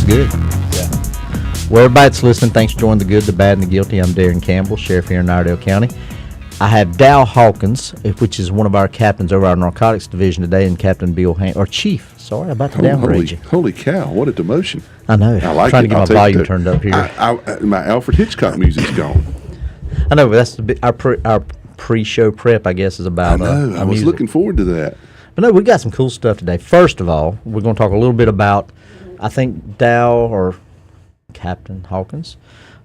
good. Yeah. Well, everybody that's listening, thanks for joining the good, the bad, and the guilty. I'm Darren Campbell, sheriff here in Iredell County. I have Dow Hawkins, which is one of our captains over our narcotics division today, and Captain Bill or Chief. Sorry, I'm about to downgrade you. Holy cow! What a demotion! I know. I like trying it. to get my volume turned up here. My Alfred Hitchcock music's gone. I know, but that's our pre-show prep, I guess, is about. I know. I was music. looking forward to that. But no, we got some cool stuff today. First of all, we're going to talk a little bit about, I think, Dow or Captain Hawkins,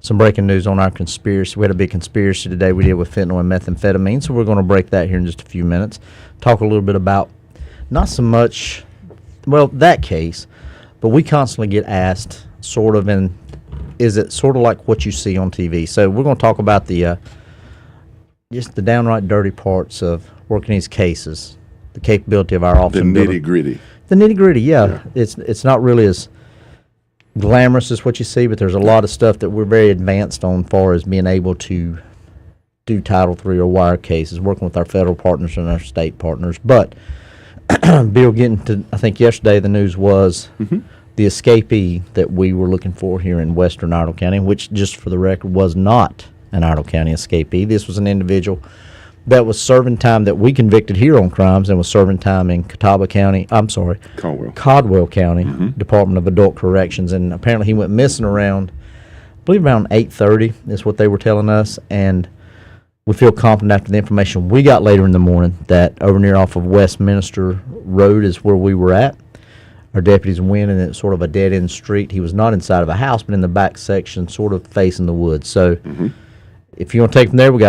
some breaking news on our conspiracy. We had a big conspiracy today we did with fentanyl and methamphetamine, so we're going to break that here in just a few minutes. Talk a little bit about not so much, well, that case, but we constantly get asked sort of, and is it sort of like what you see on TV? So we're going to talk about the just the downright dirty parts of working these cases, the capability of our office. The nitty-gritty. The nitty-gritty, yeah. It's not really as glamorous as what you see, but there's a lot of stuff that we're very advanced on far as being able to do Title III or wire cases, working with our federal partners and our state partners. But Bill, getting to, I think yesterday the news was the escapee that we were looking for here in western Iredell County, which, just for the record, was not an Iredell County escapee. This was an individual that was serving time that we convicted here on crimes and was serving time in Caldwell County, Department of Adult Corrections. And apparently he went missing around, I believe around 8:30 is what they were telling us. And we feel confident after the information we got later in the morning that over near off of Westminster Road is where we were at. Our deputies went, and it's sort of a dead-end street. He was not inside of a house, but in the back section, sort of facing the woods. So if you want to take from there, we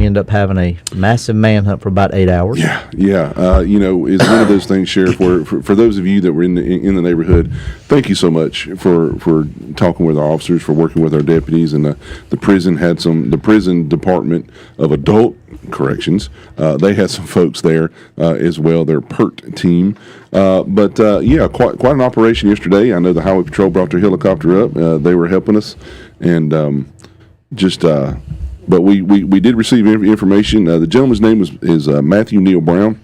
end up having a massive manhunt for about 8 hours. Yeah. It's one of those things, Sheriff, where for those of you that were in the neighborhood, thank you so much for talking with our officers, for working with our deputies, and the prison department of adult corrections. They had some folks there as well, their PERT team. Quite an operation yesterday. I know the Highway Patrol brought their helicopter up. They were helping us, and But we did receive information. The gentleman's name is Matthew Neal Brown,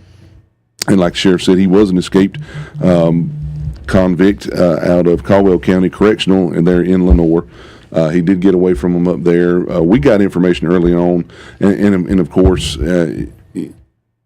and like the sheriff said, he was an escaped convict out of Caldwell County Correctional, and they're in Lenoir. He did get away from them up there. We got information early on, and of course,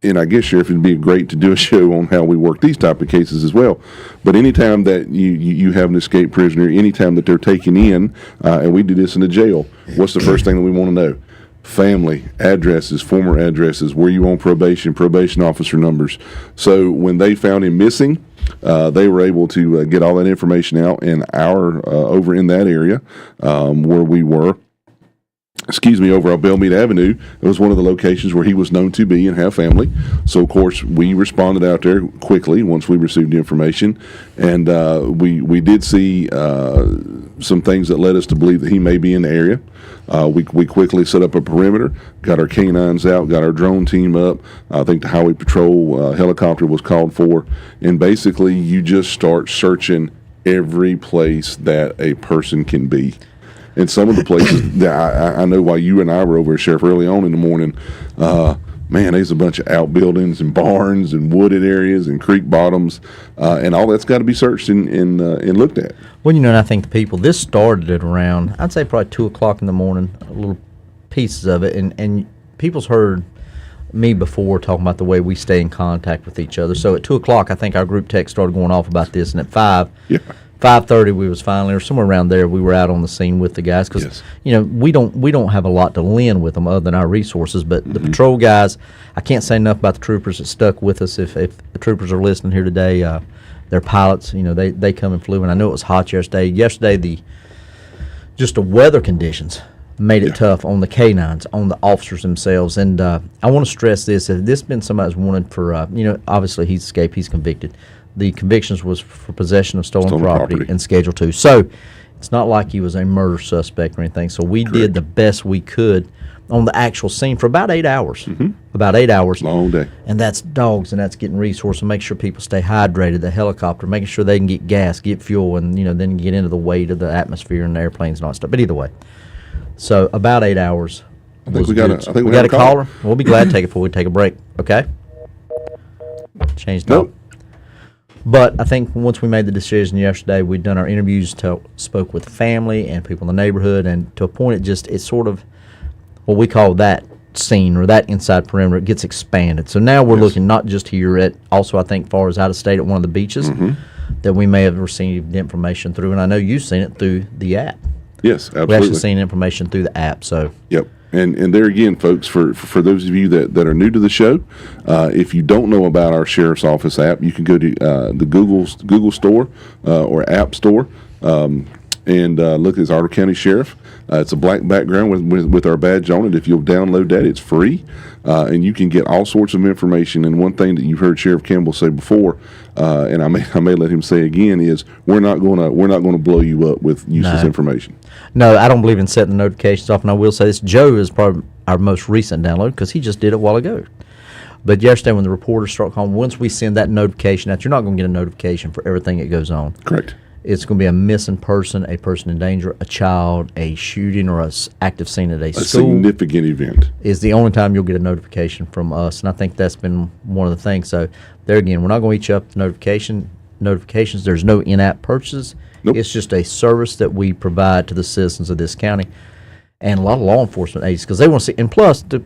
and I guess, Sheriff, it'd be great to do a show on how we work these type of cases as well. But anytime that you have an escaped prisoner, anytime that they're taken in, and we do this in the jail, what's the first thing that we want to know? Family, addresses, former addresses, were you on probation officer numbers. So when they found him missing, they were able to get all that information out, and over in that area where we were, over on Bellmead Avenue, it was one of the locations where he was known to be and have family. So, of course, we responded out there quickly once we received the information, and we did see some things that led us to believe that he may be in the area. We quickly set up a perimeter, got our canines out, got our drone team up. I think the Highway Patrol helicopter was called for, and basically you just start searching every place that a person can be. And some of the places that I know while you and I were over, Sheriff, early on in the morning, there's a bunch of outbuildings and barns and wooded areas and creek bottoms, and all that's got to be searched and looked at. Well, and I think this started at around, I'd say probably 2 o'clock in the morning, little pieces of it, and people's heard me before talking about the way we stay in contact with each other. So at 2 o'clock, I think our group text started going off about this, and at 5:30 we was finally, or somewhere around there, we were out on the scene with the guys, because we don't have a lot to lend with them other than our resources, but the patrol guys, I can't say enough about the troopers that stuck with us. If the troopers are listening here today, they're pilots, they come and flew, and I know it was hot yesterday. The weather conditions made it tough on the canines, on the officers themselves, and I want to stress this: if this has been somebody that's wanted for, obviously he's escaped, he's convicted. The convictions was for possession of stolen property and Schedule 2. So it's not like he was a murder suspect or anything. So we did the best we could on the actual scene for about 8 hours. About 8 hours. Long day. And that's dogs, and that's getting resources, and make sure people stay hydrated, the helicopter, making sure they can get gas, get fuel, and then get into the weight of the atmosphere and the airplanes and all that stuff. But either way, so about 8 hours. I think we got a caller. We'll be glad to take it before we take a break. Okay? Change the Nope. But I think once we made the decision yesterday, we'd done our interviews, spoke with family and people in the neighborhood, and to a point, it's sort of what we call that scene or that inside perimeter. It gets expanded. So now we're looking not just here at, also I think far as out of state at one of the beaches that we may have received information through, and I know you've seen it through the app. Yes, absolutely. We've actually seen information through the app. So yep. And there again, folks, for those of you that are new to the show, if you don't know about our Sheriff's Office app, you can go to the Google Store or App Store and look at Iredell County Sheriff. It's a black background with our badge on it. If you'll download that, it's free, and you can get all sorts of information. And one thing that you've heard Sheriff Campbell say before, and I may let him say again, is we're not gonna blow you up with useless information. No, I don't believe in setting the notifications off, and I will say this: Joe is probably our most recent download because he just did it a while ago. But yesterday, when the reporters start calling, once we send that notification out, you're not going to get a notification for everything that goes on. Correct. It's going to be a missing person, a person in danger, a child, a shooting, or a active scene at a school. A significant event is the only time you'll get a notification from us, and I think that's been one of the things. So there again, we're not going to eat you up with notifications. There's no in-app purchases. Nope. It's just a service that we provide to the citizens of this county and a lot of law enforcement agencies because they want to see. And plus, the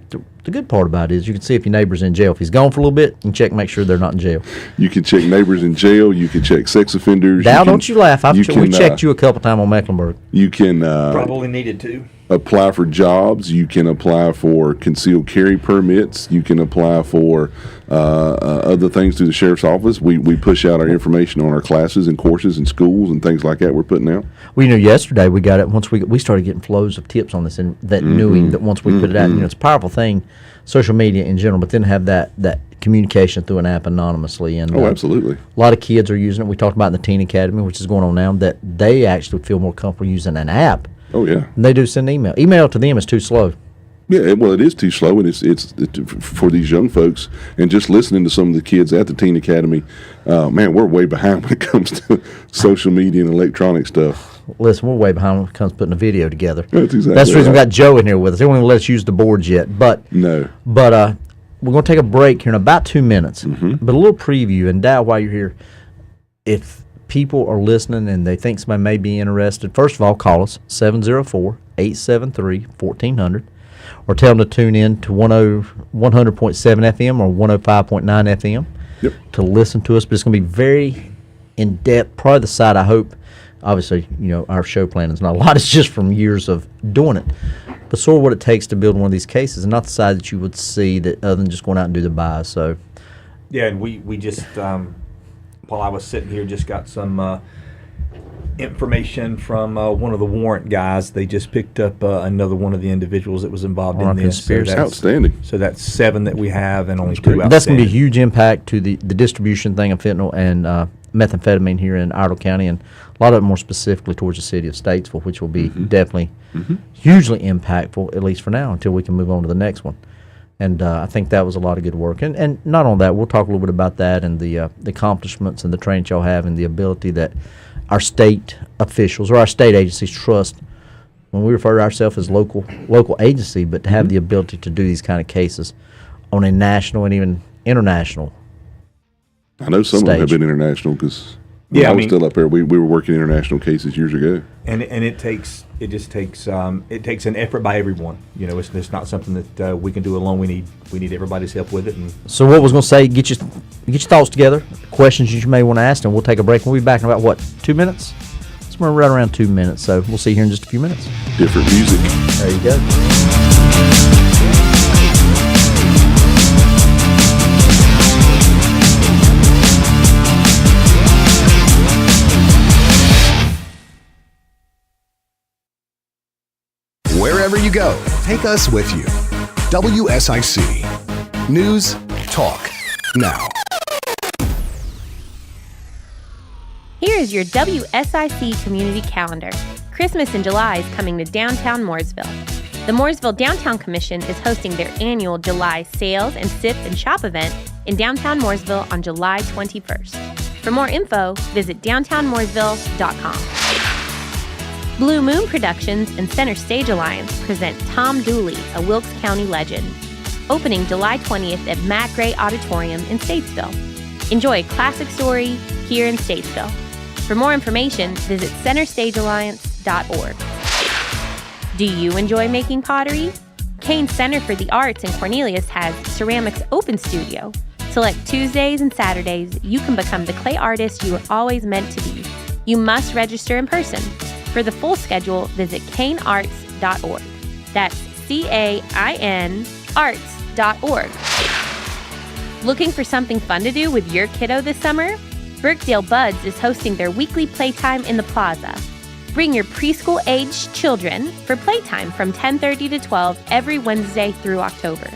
good part about it is you can see if your neighbor's in jail. If he's gone for a little bit, you can check, make sure they're not in jail. You can check neighbors in jail. You can check sex offenders. Now, don't you laugh. We checked you a couple times on Mecklenburg. You can probably needed to apply for jobs. You can apply for concealed carry permits. You can apply for other things through the sheriff's office. We push out our information on our classes and courses and schools and things like that we're putting out. Well, yesterday we got it. Once we started getting flows of tips on this, and that knowing that once we put it out, it's a powerful thing, social media in general, but then have that communication through an app anonymously. And absolutely. A lot of kids are using it. We talked about in the Teen Academy, which is going on now, that they actually feel more comfortable using an app. Oh, yeah. And they do send email. Email to them is too slow. Yeah, well, it is too slow, and it's for these young folks. And just listening to some of the kids at the Teen Academy, man, we're way behind when it comes to social media and electronic stuff. Listen, we're way behind when it comes to putting a video together. That's exactly That's the reason right. we got Joe in here with us. They won't even let us use the boards yet. But no. But we're going to take a break here in about 2 minutes. But a little preview. And Dow, while you're here, if people are listening and they think somebody may be interested, first of all, call us 704-873-1400 or tell them to tune in to 100.7 FM or 105.9 FM to listen to us. But it's going to be very in-depth, probably the side I hope. Obviously, our show plan is not a lot. It's just from years of doing it. But sort of what it takes to build one of these cases, and not the side that you would see that other than just going out and do the buys. So, yeah, and we just while I was sitting here, just got some information from one of the warrant guys. They just picked up another one of the individuals that was involved in this. So outstanding. So that's 7 that we have, and only 2 outstanding. That's going to be a huge impact to the distribution thing of fentanyl and methamphetamine here in Iredell County, and a lot of it more specifically towards the city of Statesville, which will be definitely hugely impactful, at least for now, until we can move on to the next one. And I think that was a lot of good work. And not only that, we'll talk a little bit about that and the accomplishments and the training y'all have and the ability that our state officials or our state agencies trust when we refer to ourselves as local agency, but to have the ability to do these kind of cases on a national and even international I know some stage. of them have been international because I was still up there. We were working international cases years ago. And it takes an effort by everyone. It's not something that we can do alone. We need everybody's help with it. And so what was going to say, get your thoughts together, questions you may want to ask, and we'll take a break. We'll be back in about 2 minutes? Somewhere right around 2 minutes. So we'll see you here in just a few minutes. Different music. There you go. Wherever you go, take us with you. WSIC. News, talk, now. Here is your WSIC community calendar. Christmas in July is coming to downtown Mooresville. The Mooresville Downtown Commission is hosting their annual July Sales and Sip and Shop event in downtown Mooresville on July 21st. For more info, visit downtownmooresville.com. Blue Moon Productions and Center Stage Alliance present Tom Dooley, a Wilkes County legend. Opening July 20th at Matt Gray Auditorium in Statesville. Enjoy a classic story, here in Statesville. For more information, visit centerstagealliance.org. Do you enjoy making pottery? Kane Center for the Arts in Cornelius has Ceramics Open Studio. Select Tuesdays and Saturdays, you can become the clay artist you were always meant to be. You must register in person. For the full schedule, visit canearts.org. That's CAIN arts.org. Looking for something fun to do with your kiddo this summer? Birkdale Buds is hosting their weekly playtime in the plaza. Bring your preschool-aged children for playtime from 10:30 to 12 every Wednesday through October.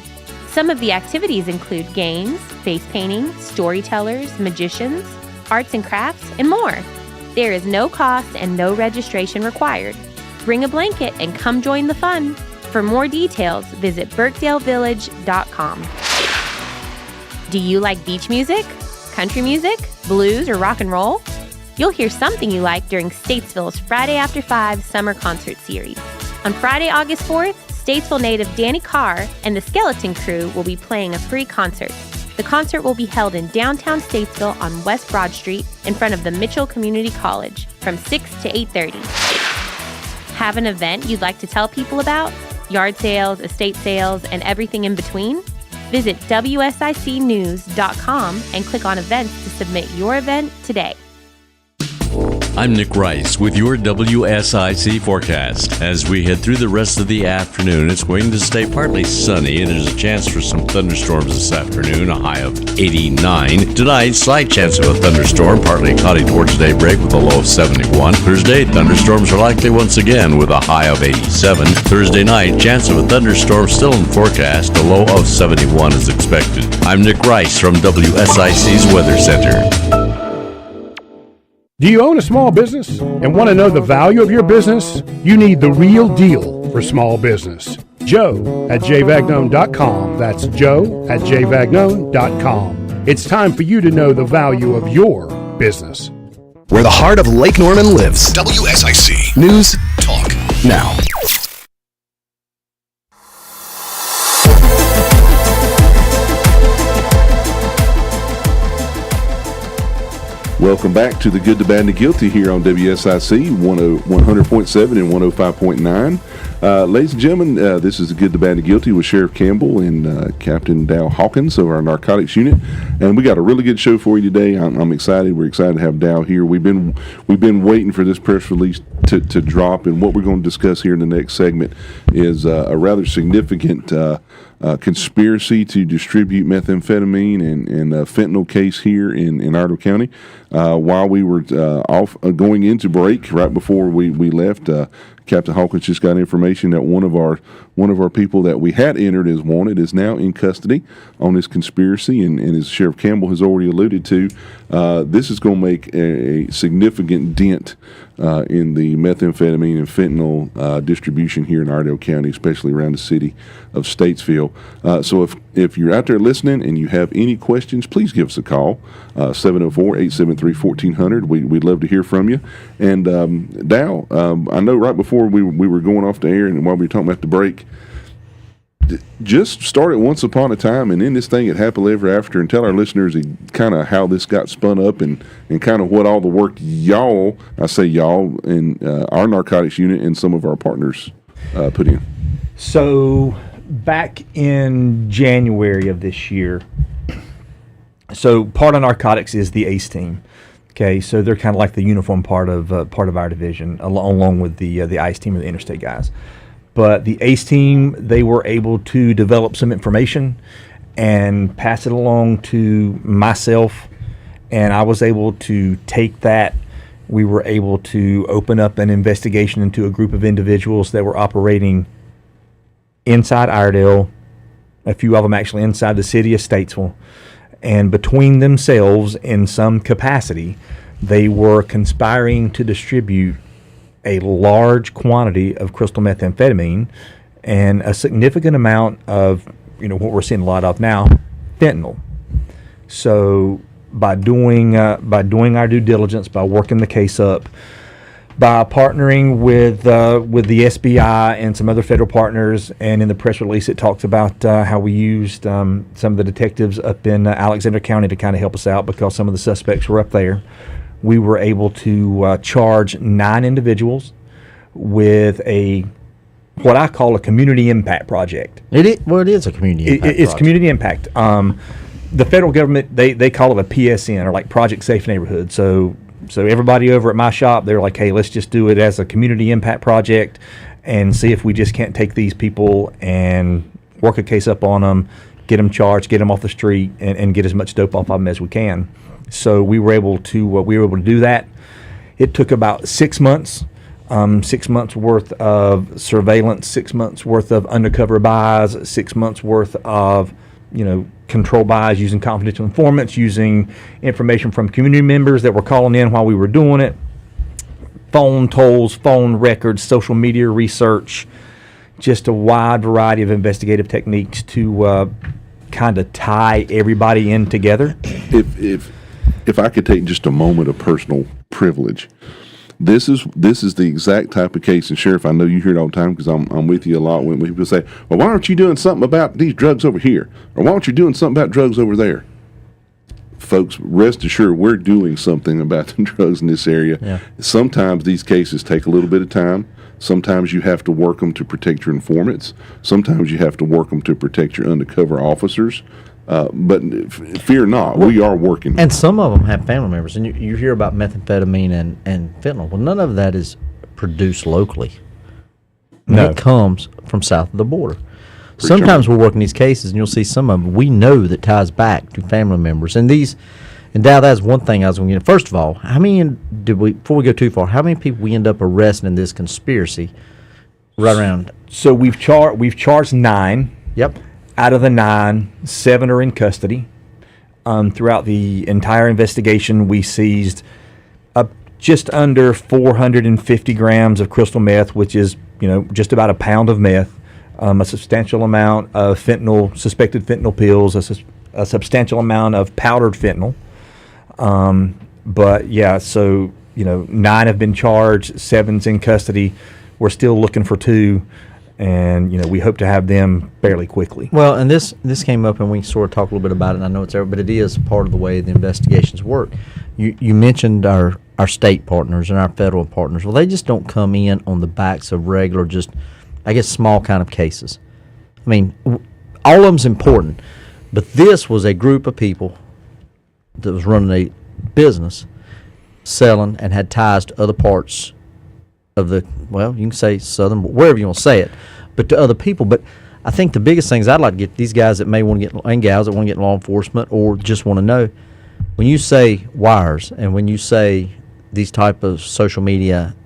Some of the activities include games, face painting, storytellers, magicians, arts and crafts, and more. There is no cost and no registration required. Bring a blanket and come join the fun. For more details, visit birkdalevillage.com. Do you like beach music, country music, blues, or rock and roll? You'll hear something you like during Statesville's Friday After 5 Summer Concert Series. On Friday, August 4th, Statesville native Danny Carr and the Skeleton Crew will be playing a free concert. The concert will be held in downtown Statesville on West Broad Street in front of the Mitchell Community College from 6 to 8:30. Have an event you'd like to tell people about? Yard sales, estate sales, and everything in between? Visit WSICnews.com and click on events to submit your event today. I'm Nick Rice with your WSIC forecast. As we head through the rest of the afternoon, it's going to stay partly sunny, and there's a chance for some thunderstorms this afternoon, a high of 89. Tonight, slight chance of a thunderstorm, partly cloudy towards daybreak with a low of 71. Thursday, thunderstorms are likely once again with a high of 87. Thursday night, chance of a thunderstorm still in forecast, a low of 71 is expected. I'm Nick Rice from WSIC's Weather Center. Do you own a small business and want to know the value of your business? You need the real deal for small business. Joe at jvagnone.com. That's Joe at jvagnone.com. It's time for you to know the value of your business. Where the heart of Lake Norman lives. WSIC News Talk Now. Welcome back to the Good, the Bad, and the Guilty here on WSIC 100.7 and 105.9. Ladies and gentlemen, this is the Good, the Bad, and the Guilty with Sheriff Campbell and Captain Dow Hawkins of our narcotics unit. And we got a really good show for you today. I'm excited. We're excited to have Dow here. We've been waiting for this press release to drop, and what we're going to discuss here in the next segment is a rather significant conspiracy to distribute methamphetamine and fentanyl case here in Iredell County. While we were off going into break, right before we left, Captain Hawkins just got information that one of our people that we had entered as wanted is now in custody on this conspiracy, and as Sheriff Campbell has already alluded to, this is going to make a significant dent in the methamphetamine and fentanyl distribution here in Iredell County, especially around the city of Statesville. So if you're out there listening and you have any questions, please give us a call, 704-873-1400. We'd love to hear from you. And Dow, I know right before we were going off the air and while we were talking about the break, just started once upon a time and then this thing at Happily Ever After, and tell our listeners kind of how this got spun up and kind of what all the work y'all, I say y'all, and our narcotics unit and some of our partners put in. So back in January of this year, so part of narcotics is the ACE team. Okay, so they're kind of like the uniform part of our division, along with the ICE team and the interstate guys. But the ACE team, they were able to develop some information and pass it along to myself, and I was able to take that. We were able to open up an investigation into a group of individuals that were operating inside Iredell, a few of them actually inside the city of Statesville, and between themselves in some capacity, they were conspiring to distribute a large quantity of crystal methamphetamine and a significant amount of, what we're seeing a lot of now, fentanyl. So by doing our due diligence, by working the case up, by partnering with the SBI and some other federal partners. And in the press release, it talks about how we used some of the detectives up in Alexander County to kind of help us out because some of the suspects were up there. We were able to charge 9 individuals with what I call a community impact project. It is a community impact It's project. community impact. The federal government, they call it a PSN, or like Project Safe Neighborhood. So everybody over at my shop, they're like, hey, let's just do it as a community impact project and see if we just can't take these people and work a case up on them, get them charged, get them off the street, and get as much dope off of them as we can. So we were able to do that. It took about 6 months. 6 months worth of surveillance, 6 months worth of undercover buys, 6 months worth of, control buys using confidential informants, using information from community members that were calling in while we were doing it, phone tolls, phone records, social media research, just a wide variety of investigative techniques to kind of tie everybody in together. If I could take just a moment of personal privilege, this is the exact type of case, and Sheriff, I know you hear it all the time because I'm with you a lot when people say, well, why aren't you doing something about these drugs over here? Or why aren't you doing something about drugs over there? Folks, rest assured, we're doing something about the drugs in this area. Yeah. Sometimes these cases take a little bit of time. Sometimes you have to work them to protect your informants. Sometimes you have to work them to protect your undercover officers. But fear not, we are working. And some of them have family members, and you hear about methamphetamine and fentanyl. Well, none of that is produced locally. No. It comes from south of the border. Sometimes we're working these cases, and you'll see some of them we know that ties back to family members. And Dow, that's one thing I was going to get. First of all, how many before we go too far, how many people we end up arresting in this conspiracy right around? So we've charged 9. Yep. Out of the 9, 7 are in custody. Throughout the entire investigation, we seized just under 450 grams of crystal meth, which is just about a pound of meth, a substantial amount of suspected fentanyl pills, a substantial amount of powdered fentanyl. But yeah, so 9 have been charged, 7's in custody. We're still looking for 2. And we hope to have them fairly quickly. Well, and this came up, and we sort of talked a little bit about it. And I know it's there, but it is part of the way the investigations work. You mentioned our state partners and our federal partners. Well, they just don't come in on the backs of regular, just I guess small kind of cases. I mean, all of them's important, but this was a group of people that was running a business, selling, and had ties to other parts of the, well, you can say southern, wherever you want to say it, but to other people. But I think the biggest things I'd like to get these guys that may want to get, and gals that want to get in law enforcement or just want to know, when you say wires and when you say these type of social media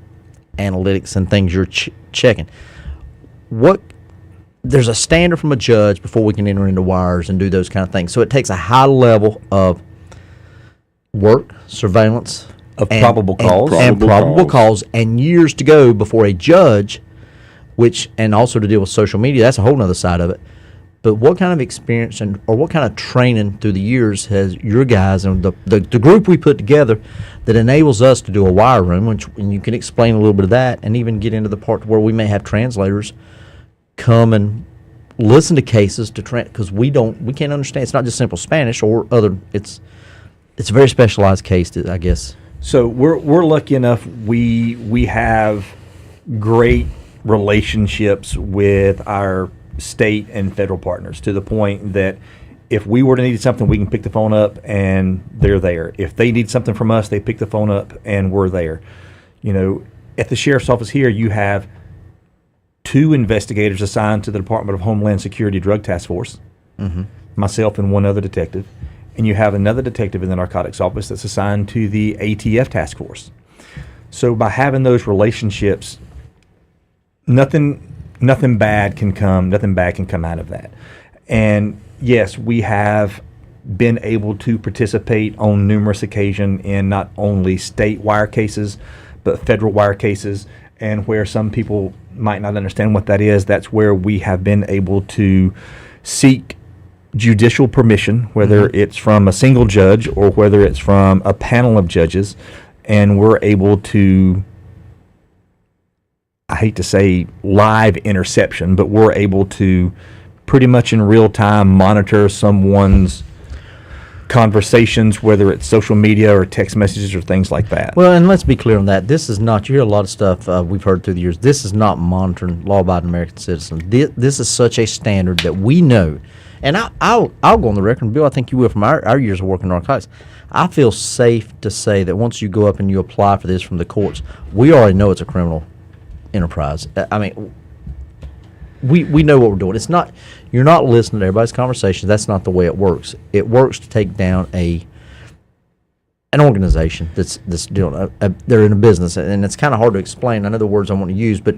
analytics and things you're checking, there's a standard from a judge before we can enter into wires and do those kind of things. So it takes a high level of work, surveillance, Of probable cause. and probable cause, and years to go before a judge, and also to deal with social media. That's a whole other side of it. But what kind of experience or what kind of training through the years has your guys and the group we put together that enables us to do a wire room, and you can explain a little bit of that, and even get into the part where we may have translators come and listen to cases because we can't understand. It's not just simple Spanish or other. It's a very specialized case, I guess. So we're lucky enough. We have great relationships with our state and federal partners to the point that if we were to need something, we can pick the phone up and they're there. If they need something from us, they pick the phone up and we're there. At the sheriff's office here, you have 2 investigators assigned to the Department of Homeland Security Drug Task Force, myself and 1 other detective. And you have another detective in the narcotics office that's assigned to the ATF task force. So by having those relationships, nothing bad can come out of that. And yes, we have been able to participate on numerous occasions in not only state wire cases, but federal wire cases. And where some people might not understand what that is, that's where we have been able to seek judicial permission, whether it's from a single judge or whether it's from a panel of judges, and we're able to I hate to say live interception, but we're able to pretty much in real time monitor someone's conversations, whether it's social media or text messages or things like that. Well, and let's be clear on that. This is not, you hear a lot of stuff we've heard through the years. This is not monitoring law-abiding American citizens. This is such a standard that we know. And I'll go on the record, and Bill, I think you will from our years of working in narcotics. I feel safe to say that once you go up and you apply for this from the courts, we already know it's a criminal enterprise. I mean, we know what we're doing. It's not, you're not listening to everybody's conversations. That's not the way it works. It works to take down an organization that's doing they're in a business, and it's kind of hard to explain. I know the words I want to use, but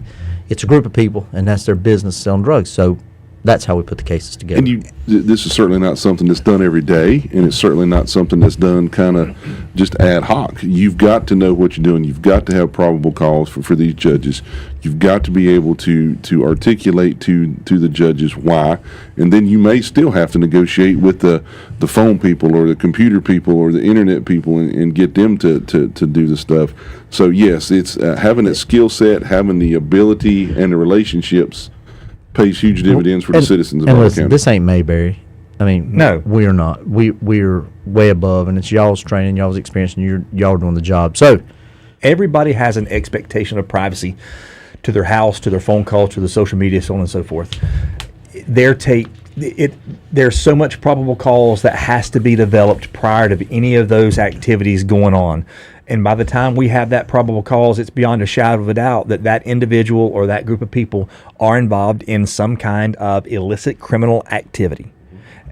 it's a group of people, and that's their business selling drugs. So that's how we put the cases together. And this is certainly not something that's done every day, and it's certainly not something that's done kind of just ad hoc. You've got to know what you're doing. You've got to have probable cause for these judges. You've got to be able to articulate to the judges why, and then you may still have to negotiate with the phone people or the computer people or the internet people and get them to do the stuff. So yes, it's having that skill set, having the ability and the relationships pays huge dividends for the citizens of our listen, county. this ain't Mayberry. I mean, No. we're not. We're way above, and it's y'all's training, y'all's experience, and y'all are doing the job. So Everybody has an expectation of privacy to their house, to their phone calls, to the social media, so on and so forth. There's so much probable cause that has to be developed prior to any of those activities going on. And by the time we have that probable cause, it's beyond a shadow of a doubt that that individual or that group of people are involved in some kind of illicit criminal activity.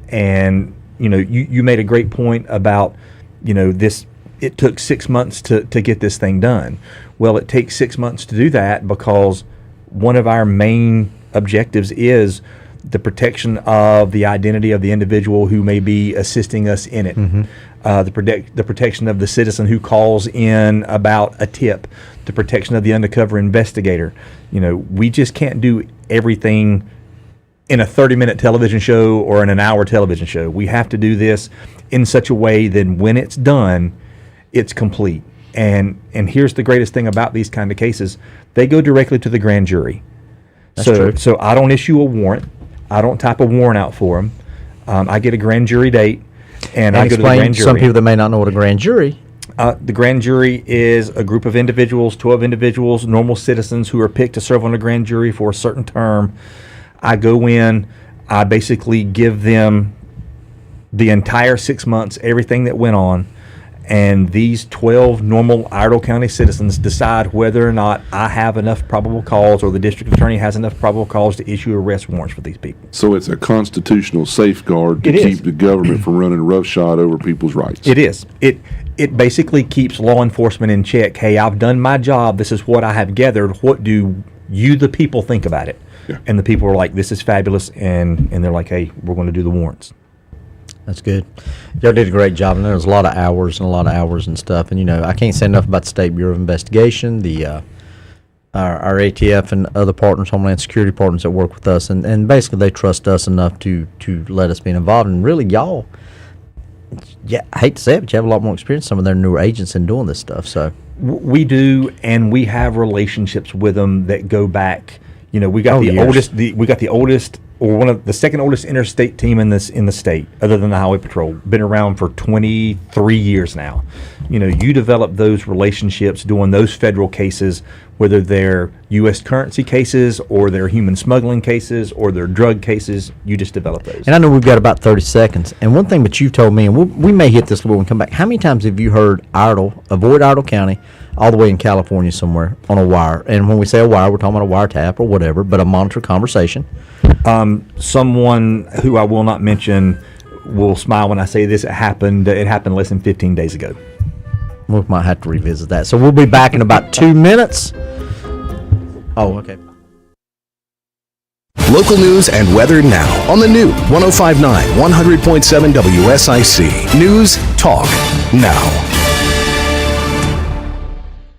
And, you made a great point about, this, it took 6 months to get this thing done. Well, it takes 6 months to do that because one of our main objectives is the protection of the identity of the individual who may be assisting us in it. Mm-hmm. The protection of the citizen who calls in about a tip, the protection of the undercover investigator. We just can't do everything in a 30-minute television show or in an hour television show. We have to do this in such a way that when it's done, it's complete. And here's the greatest thing about these kind of cases. They go directly to the grand jury. That's true. So I don't issue a warrant. I don't type a warrant out for them. I get a grand jury date, and I go to the grand jury. Some people that may not know what a grand jury. The grand jury is a group of individuals, 12 individuals, normal citizens who are picked to serve on a grand jury for a certain term. I go in, I basically give them the entire 6 months, everything that went on, and these 12 normal Iredell County citizens decide whether or not I have enough probable cause or the district attorney has enough probable cause to issue arrest warrants for these people. So it's a constitutional safeguard to keep the government from running roughshod over people's rights. It is. It basically keeps law enforcement in check. Hey, I've done my job. This is what I have gathered. What do you, the people, think about it? Yeah. And the people are like, this is fabulous. And they're like, hey, we're going to do the warrants. That's good. Y'all did a great job, and there was a lot of hours and stuff. And I can't say enough about the State Bureau of Investigation, our ATF and other partners, Homeland Security partners that work with us, and basically they trust us enough to let us be involved. And really, y'all, I hate to say it, but you have a lot more experience than some of their newer agents in doing this stuff. So we do, and we have relationships with them that go back. We got the oldest. Or one of the second oldest interstate team in the state, other than the Highway Patrol. Been around for 23 years now. You develop those relationships doing those federal cases, whether they're U.S. currency cases or they're human smuggling cases or they're drug cases. You just develop those. And I know we've got about 30 seconds. And one thing that you've told me, and we may hit this when we come back. How many times have you heard avoid Iredell County, all the way in California somewhere on a wire? And when we say a wire, we're talking about a wiretap or whatever, but a monitor conversation. Someone who I will not mention will smile when I say this. It happened less than 15 days ago. We might have to revisit that. So we'll be back in about 2 minutes. Oh, okay. Local news and weather now on the new 105.9, 100.7 WSIC. News Talk Now.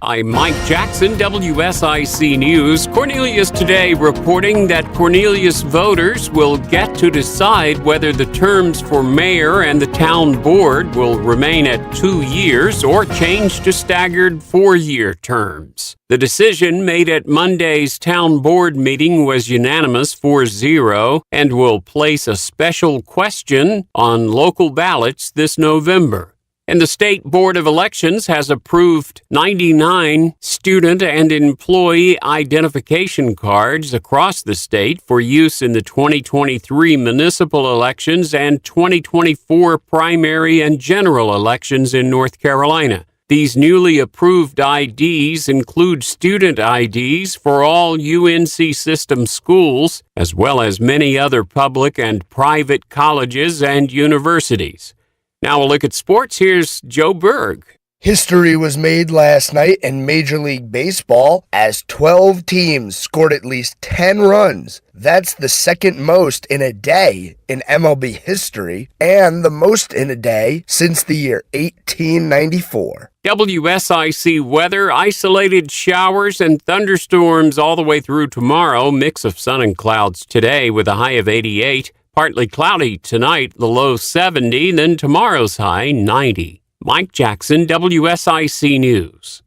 I'm Mike Jackson, WSIC News. Cornelius Today reporting that Cornelius voters will get to decide whether the terms for mayor and the town board will remain at 2 years or change to staggered 4-year terms. The decision made at Monday's town board meeting was unanimous 4-0 and will place a special question on local ballots this November. And the State Board of Elections has approved 99 student and employee identification cards across the state for use in the 2023 municipal elections and 2024 primary and general elections in North Carolina. These newly approved IDs include student IDs for all UNC system schools, as well as many other public and private colleges and universities. Now a look at sports. Here's Joe Berg. History was made last night in Major League Baseball as 12 teams scored at least 10 runs. That's the second most in a day in MLB history and the most in a day since the year 1894. WSIC weather, isolated showers and thunderstorms all the way through tomorrow. Mix of sun and clouds today with a high of 88. Partly cloudy tonight, the low 70, then tomorrow's high 90. Mike Jackson, WSIC News.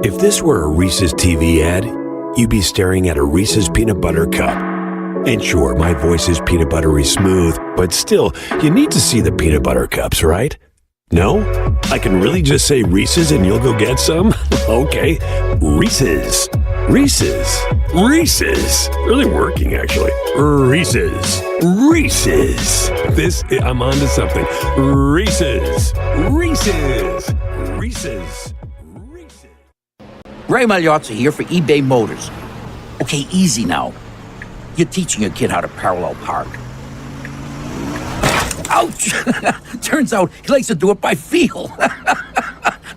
If this were a Reese's TV ad, you'd be staring at a Reese's peanut butter cup. And sure, my voice is peanut buttery smooth, but still, you need to see the peanut butter cups, right? No? I can really just say Reese's and you'll go get some? Okay, Reese's. Reese's. Reese's. Really working, actually. Reese's. Reese's. I'm on to something. Reese's. Reese's. Reese's. Reese's. Ray Magliozzi here for eBay Motors. Okay, easy now. You're teaching your kid how to parallel park. Ouch! Turns out he likes to do it by feel.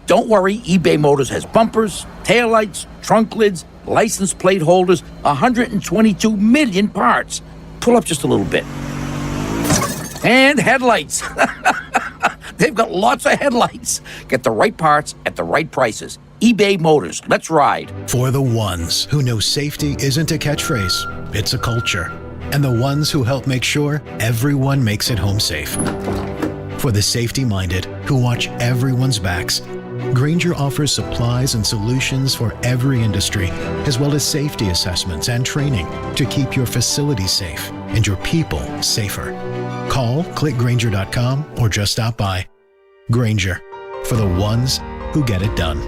Don't worry, eBay Motors has bumpers, taillights, trunk lids, license plate holders, 122 million parts. Pull up just a little bit. And headlights. They've got lots of headlights. Get the right parts at the right prices. eBay Motors. Let's ride. For the ones who know safety isn't a catchphrase, it's a culture. And the ones who help make sure everyone makes it home safe. For the safety-minded who watch everyone's backs, Grainger offers supplies and solutions for every industry, as well as safety assessments and training to keep your facilities safe and your people safer. Call, click Grainger.com, or just stop by. Grainger, for the ones who get it done.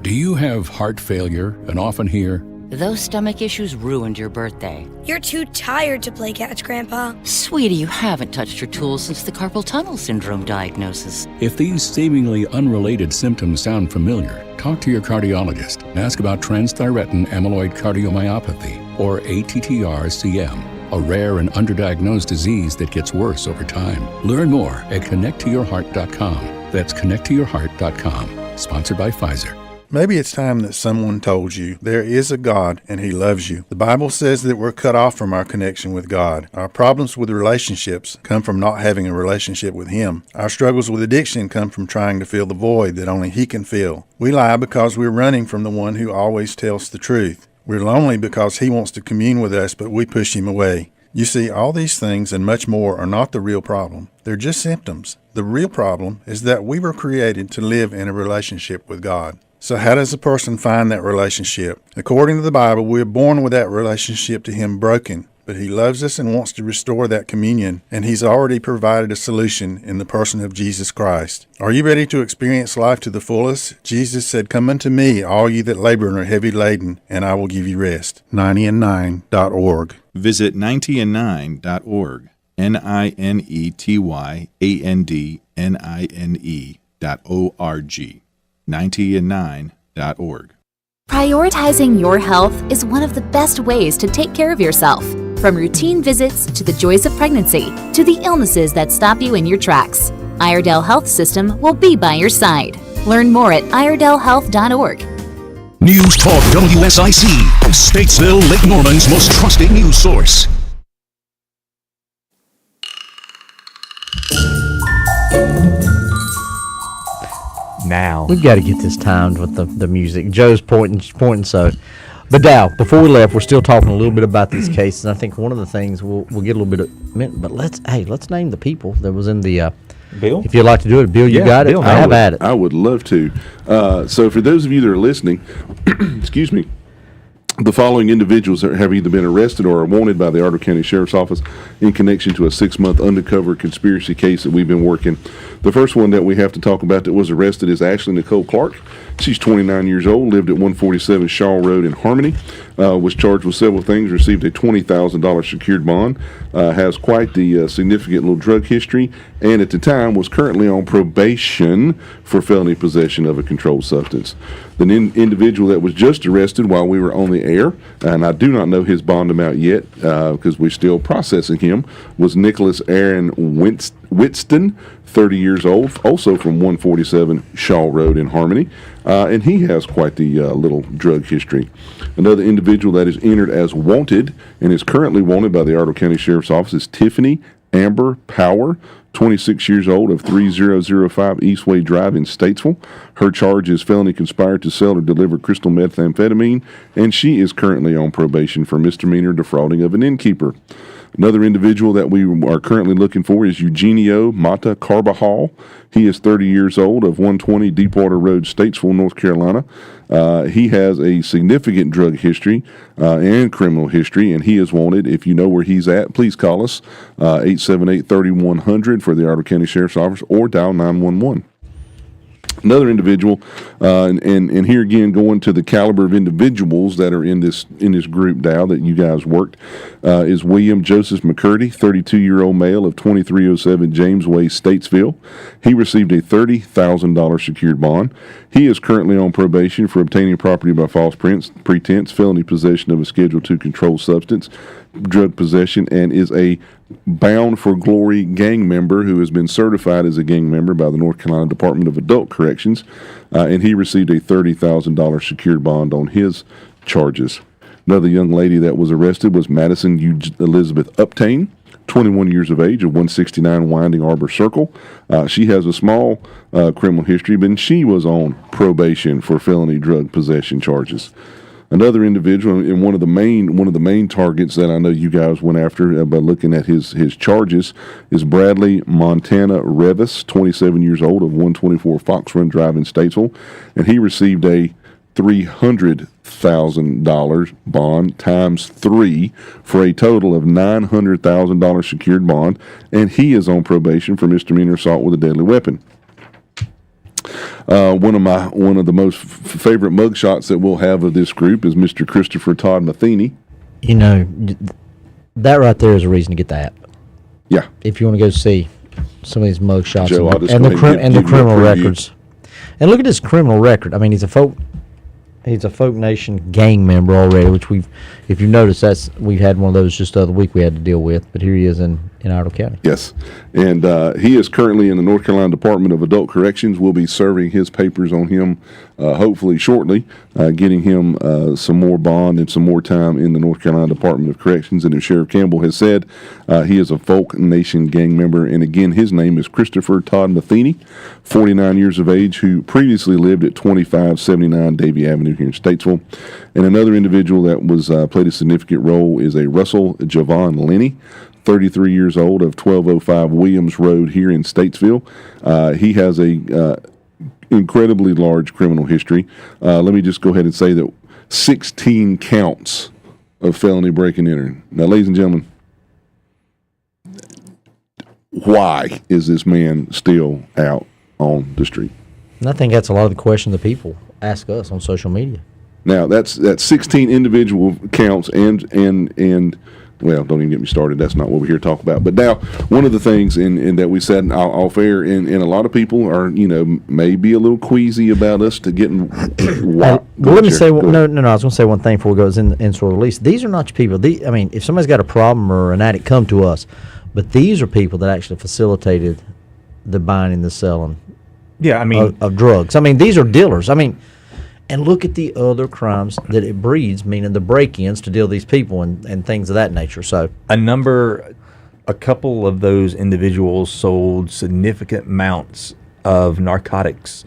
Do you have heart failure and often hear, "Those stomach issues ruined your birthday"? "You're too tired to play catch, Grandpa." Sweetie, you haven't touched your tools since the carpal tunnel syndrome diagnosis. If these seemingly unrelated symptoms sound familiar, talk to your cardiologist and ask about transthyretin amyloid cardiomyopathy, or ATTR-CM, a rare and underdiagnosed disease that gets worse over time. Learn more at connecttoyourheart.com. That's connecttoyourheart.com. Sponsored by Pfizer. Maybe it's time that someone told you there is a God and He loves you. The Bible says that we're cut off from our connection with God. Our problems with relationships come from not having a relationship with Him. Our struggles with addiction come from trying to fill the void that only He can fill. We lie because we're running from the one who always tells the truth. We're lonely because He wants to commune with us, but we push Him away. You see, all these things and much more are not the real problem. They're just symptoms. The real problem is that we were created to live in a relationship with God. So how does a person find that relationship? According to the Bible, we're born with that relationship to Him broken, but He loves us and wants to restore that communion, and He's already provided a solution in the person of Jesus Christ. Are you ready to experience life to the fullest? Jesus said, "Come unto me, all ye that labor and are heavy laden, and I will give you rest." 90and9.org. Visit 90and9.org. NinetyandNine.org. 90and9.org. Prioritizing your health is one of the best ways to take care of yourself. From routine visits to the joys of pregnancy to the illnesses that stop you in your tracks, Iredell Health System will be by your side. Learn more at iredellhealth.org. News Talk WSIC, Statesville, Lake Norman's most trusted news source. now. We've got to get this timed with the music. Joe's pointing so. But Dow, before we left, we're still talking a little bit about these cases. And I think one of the things we'll get a little bit of, but let's name the people that was in the Bill. If you'd like to do it, Bill, you got Bill, it. Have at it. I would love to. So for those of you that are listening, excuse me. The following individuals have either been arrested or are wanted by the Iredell County Sheriff's Office in connection to a 6-month undercover conspiracy case that we've been working. The first one that we have to talk about that was arrested is Ashley Nicole Clark. She's 29 years old, lived at 147 Shaw Road in Harmony, was charged with several things, received a $20,000 secured bond, has quite the significant little drug history, and at the time was currently on probation for felony possession of a controlled substance. The individual that was just arrested while we were on the air, and I do not know his bond amount yet because we're still processing him, was Nicholas Aaron Whitston, 30 years old, also from 147 Shaw Road in Harmony, and he has quite the little drug history. Another individual that is entered as wanted and is currently wanted by the Iredell County Sheriff's Office is Tiffany Amber Power, 26 years old, of 3005 Eastway Drive in Statesville. Her charge is felony conspired to sell or deliver crystal methamphetamine, and she is currently on probation for misdemeanor defrauding of an innkeeper. Another individual that we are currently looking for is Eugenio Mata Carbajal. He is 30 years old, of 120 Deepwater Road, Statesville, North Carolina. He has a significant drug history and criminal history, and he is wanted. If you know where he's at, please call us, 878-3100 for the Iredell County Sheriff's Office, or dial 911. Another individual, and here again, going to the caliber of individuals that are in this group, Dow, that you guys worked, is William Joseph McCurdy, 32-year-old male of 2307 James Way, Statesville. He received a $30,000 secured bond. He is currently on probation for obtaining property by false pretense, felony possession of a Schedule II controlled substance, drug possession, and is a Bound for Glory gang member who has been certified as a gang member by the North Carolina Department of Adult Corrections, and he received a $30,000 secured bond on his charges. Another young lady that was arrested was Madison Elizabeth Uptain, 21 years of age, of 169 Winding Arbor Circle. She has a small criminal history, but she was on probation for felony drug possession charges. Another individual, and one of the main targets that I know you guys went after by looking at his charges, is Bradley Montana Revis, 27 years old, of 124 Fox Run Drive in Statesville, and he received a $300,000 bond times 3 for a total of $900,000 secured bond, and he is on probation for misdemeanor assault with a deadly weapon. One of the most favorite mugshots that we'll have of this group is Mr. Christopher Todd Matheny. You know, that right there is a reason to get the app. Yeah. If you want to go see some of these mugshots Joe, and the criminal records. And look at his criminal record. I mean, he's a folk nation gang member already, which if you notice, we've had one of those just the other week we had to deal with, but here he is in Iredell County. Yes, and he is currently in the North Carolina Department of Adult Corrections. We'll be serving his papers on him hopefully shortly, getting him some more bond and some more time in the North Carolina Department of Corrections. And as Sheriff Campbell has said, he is a Folk Nation gang member, and again, his name is Christopher Todd Matheny, 49 years of age, who previously lived at 2579 Davie Avenue here in Statesville. And another individual that was played a significant role is a Russell Javon Lenny, 33 years old, of 1205 Williams Road here in Statesville. He has a incredibly large criminal history. Let me just go ahead and say that 16 counts of felony break and entering. Now, ladies and gentlemen, why is this man still out on the street? And I think that's a lot of the question that people ask us on social media. Now, that's 16 individual counts and well, don't even get me started. That's not what we're here to talk about. But now, one of the things in that we said off air, and a lot of people are, maybe a little queasy about us to getting. Well, let me say, no. I was going to say one thing before we go in sort of release. These are not your people. I mean, if somebody's got a problem or an addict, come to us. But these are people that actually facilitated the buying and the selling. Yeah, I mean, of drugs. I mean, these are dealers. I mean. And look at the other crimes that it breeds, meaning the break-ins to deal with these people and things of that nature. So a couple of those individuals sold significant amounts of narcotics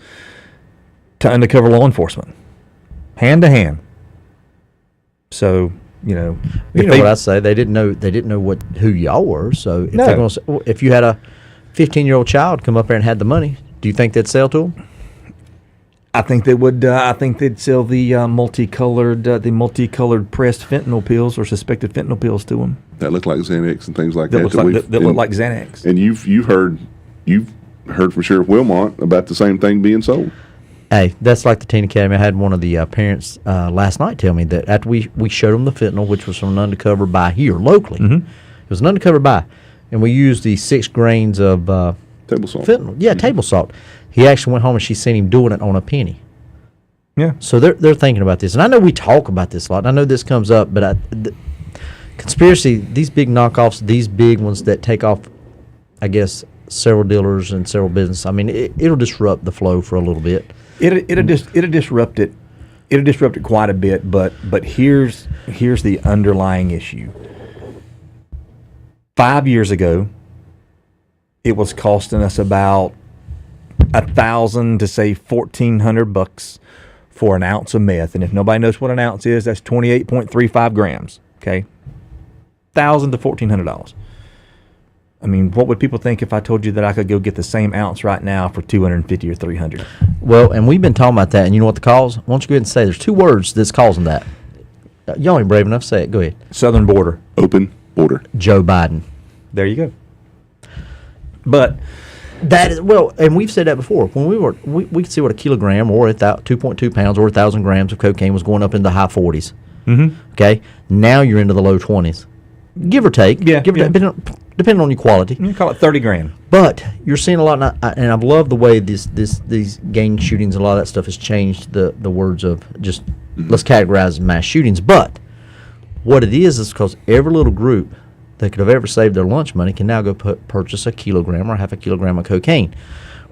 to undercover law enforcement, hand to hand. So, what I say, they didn't know who y'all were. So if they're gonna, if you had a 15-year-old child come up there and had the money, do you think they'd sell to them? I think they would. I think they'd sell the multicolored pressed fentanyl pills or suspected fentanyl pills to them. That look like Xanax and things like that. That look like Xanax. And you've heard from Sheriff Wilmot about the same thing being sold. Hey, that's like the Teen Academy. I had one of the parents last night tell me that after we showed them the fentanyl, which was from an undercover buy here locally. Mm-hmm. It was an undercover buy, and we used the 6 grains of table salt. Fentanyl. Yeah, table salt. He actually went home and she seen him doing it on a penny. Yeah. So they're thinking about this, and I know we talk about this a lot. And I know this comes up, but conspiracy, these big knockoffs, these big ones that take off, I guess, several dealers and several businesses. I mean, it'll disrupt the flow for a little bit. It'll disrupt it. It'll disrupt it quite a bit. But here's the underlying issue. 5 years ago, it was costing us about $1,000 to say $1,400 for an ounce of meth, and if nobody knows what an ounce is, that's 28.35 grams. Okay, $1,000 to $1,400. I mean, what would people think if I told you that I could go get the same ounce right now for $250 or $300? Well, and we've been talking about that, and you know what the cause? Why don't you go ahead and say there's 2 words that's causing that. Y'all ain't brave enough to say it. Go ahead. Southern border. Open border. Joe Biden. There you go. But that is, well, and we've said that before. When we could see what a kilogram or 2.2 pounds or 1,000 grams of cocaine was going up in the high 40s. Mm-hmm. Okay, now you're into the low 20s, give or take. Yeah, depending on your quality. You call it 30 grand. But you're seeing a lot, and I've loved the way these gang shootings and a lot of that stuff has changed the words of just let's categorize as mass shootings. But what it is because every little group that could have ever saved their lunch money can now go purchase a kilogram or half a kilogram of cocaine,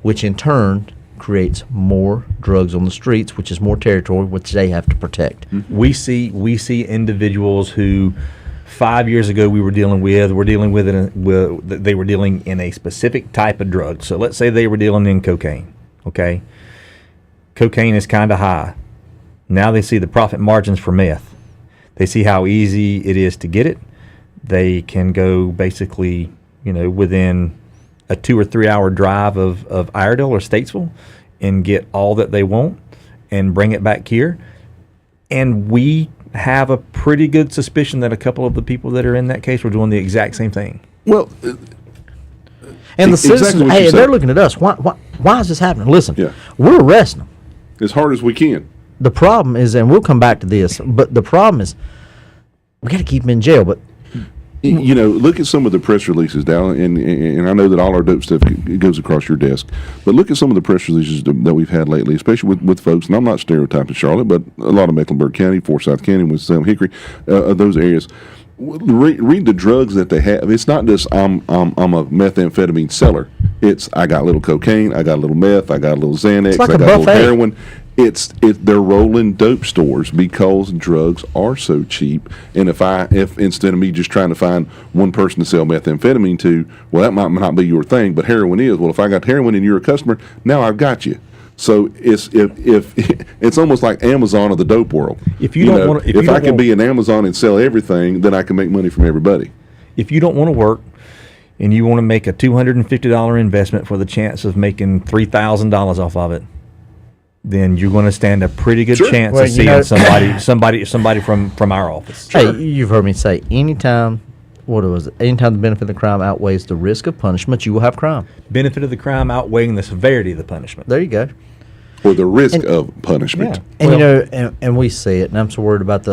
which in turn creates more drugs on the streets, which is more territory which they have to protect. We see individuals who 5 years ago they were dealing in a specific type of drug. So let's say they were dealing in cocaine. Okay, cocaine is kind of high. Now they see the profit margins for meth. They see how easy it is to get it. They can go basically, within a 2 or 3 hour drive of Iredell or Statesville and get all that they want and bring it back here. And we have a pretty good suspicion that a couple of the people that are in that case were doing the exact same thing. Well, and the citizens, hey, they're looking at us. Why is this happening? Listen, we're arresting them as hard as we can. The problem is, and we'll come back to this, but the problem is we got to keep them in jail. But look at some of the press releases, Dal, and I know that all our dope stuff goes across your desk, but look at some of the press releases that we've had lately, especially with folks, and I'm not stereotyping Charlotte, but a lot of Mecklenburg County, Forsyth County, Winston-Salem, Hickory, those areas. Read the drugs that they have. It's not just I'm a methamphetamine seller. It's I got a little cocaine, I got a little meth, I got a little Xanax, like I got a little heroin. They're rolling dope stores because drugs are so cheap. And if instead of me just trying to find one person to sell methamphetamine to, well, that might not be your thing, but heroin is. Well, if I got heroin and you're a customer, now I've got you. So if it's almost like Amazon of the dope world. If I can be an Amazon and sell everything, then I can make money from everybody. If you don't want to work and you want to make a $250 investment for the chance of making $3,000 off of it, then you're going to stand a pretty good chance of seeing somebody from our office. Hey, you've heard me say anytime the benefit of the crime outweighs the risk of punishment, you will have crime. Benefit of the crime outweighing the severity of the punishment. There you go. Or the risk of punishment. Yeah. And and we see it, and I'm so worried about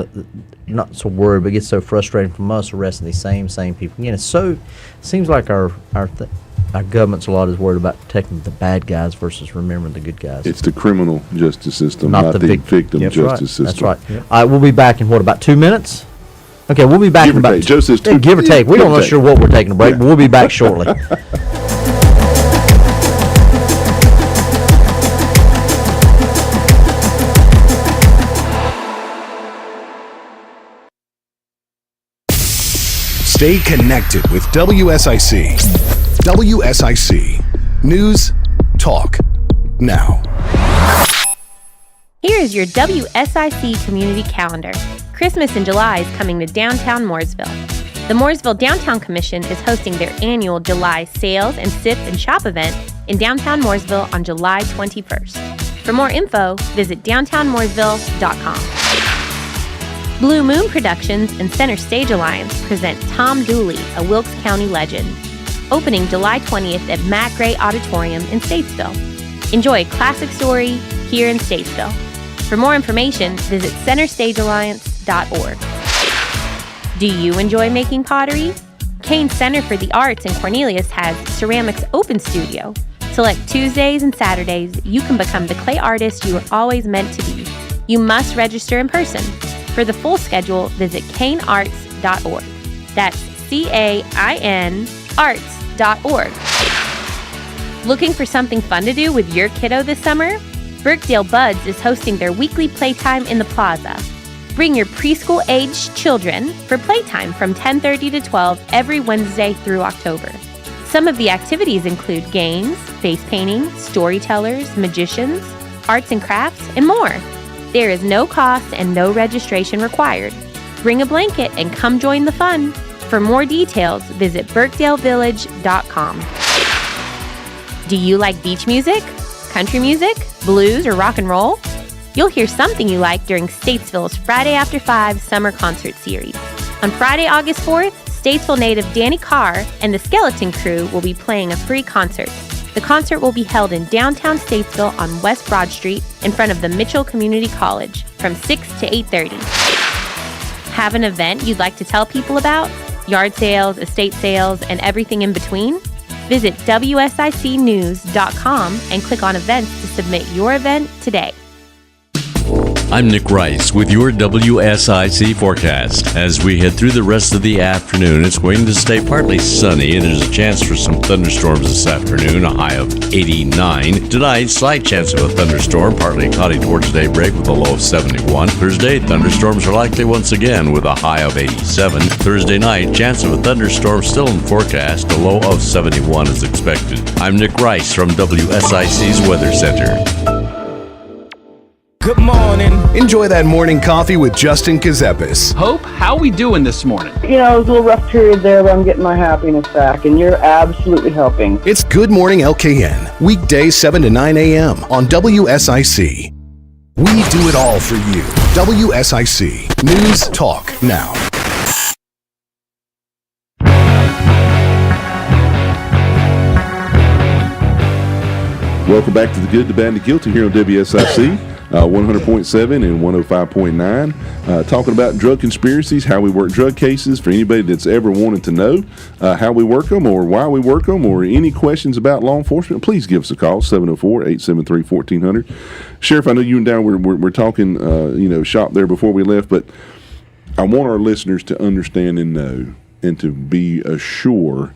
not so worried, but it gets so frustrating from us arresting these same people. Again, it seems like our government's a lot is worried about protecting the bad guys versus remembering the good guys. It's the criminal justice system, not the victim justice system. That's right. Yep. All right, we'll be back in about 2 minutes? Okay, we'll be back in about Joe says give or take. We're not sure what we're taking a break, but we'll be back shortly. Stay connected with WSIC. WSIC. News, talk, now. Here is your WSIC community calendar. Christmas in July is coming to downtown Mooresville. The Mooresville Downtown Commission is hosting their annual July Sales and Sip and Shop event in downtown Mooresville on July 21st. For more info, visit downtownmooresville.com. Blue Moon Productions and Center Stage Alliance present Tom Dooley, a Wilkes County legend, opening July 20th at Matt Gray Auditorium in Statesville. Enjoy a classic story here in Statesville. For more information, visit centerstagealliance.org. Do you enjoy making pottery? Kane Center for the Arts in Cornelius has Ceramics Open Studio. Select Tuesdays and Saturdays, you can become the clay artist you were always meant to be. You must register in person. For the full schedule, visit canearts.org. That's CAIN arts.org. Looking for something fun to do with your kiddo this summer? Birkdale Buds is hosting their weekly playtime in the plaza. Bring your preschool-aged children for playtime from 10:30 to 12 every Wednesday through October. Some of the activities include games, face painting, storytellers, magicians, arts and crafts, and more. There is no cost and no registration required. Bring a blanket and come join the fun. For more details, visit birkdalevillage.com. Do you like beach music, country music, blues, or rock and roll? You'll hear something you like during Statesville's Friday After 5 Summer Concert Series. On Friday, August 4th, Statesville native Danny Carr and the Skeleton Crew will be playing a free concert. The concert will be held in downtown Statesville on West Broad Street in front of the Mitchell Community College from 6 to 8:30. Have an event you'd like to tell people about? Yard sales, estate sales, and everything in between? Visit WSICnews.com and click on events to submit your event today. I'm Nick Rice with your WSIC forecast. As we head through the rest of the afternoon, it's going to stay partly sunny, and there's a chance for some thunderstorms this afternoon, a high of 89. Tonight, slight chance of a thunderstorm, partly cloudy towards daybreak with a low of 71. Thursday, thunderstorms are likely once again with a high of 87. Thursday night, chance of a thunderstorm still in forecast, a low of 71 is expected. I'm Nick Rice from WSIC's Weather Center. Good morning. Enjoy that morning coffee with Justin Kazepis. Hope, how we doing this morning? You know, it was a little rough period there, but I'm getting my happiness back, and you're absolutely helping. It's Good Morning LKN, weekdays 7 to 9 a.m. on WSIC. We do it all for you. WSIC. News Talk Now. Welcome back to the Good, the Bad, and the Guilty here on WSIC. 100.7 and 105.9. Talking about drug conspiracies, how we work drug cases. For anybody that's ever wanted to know how we work them or why we work them or any questions about law enforcement, please give us a call, 704-873-1400. Sheriff, I know you and Darren we're talking, shop there before we left, but I want our listeners to understand and know and to be assured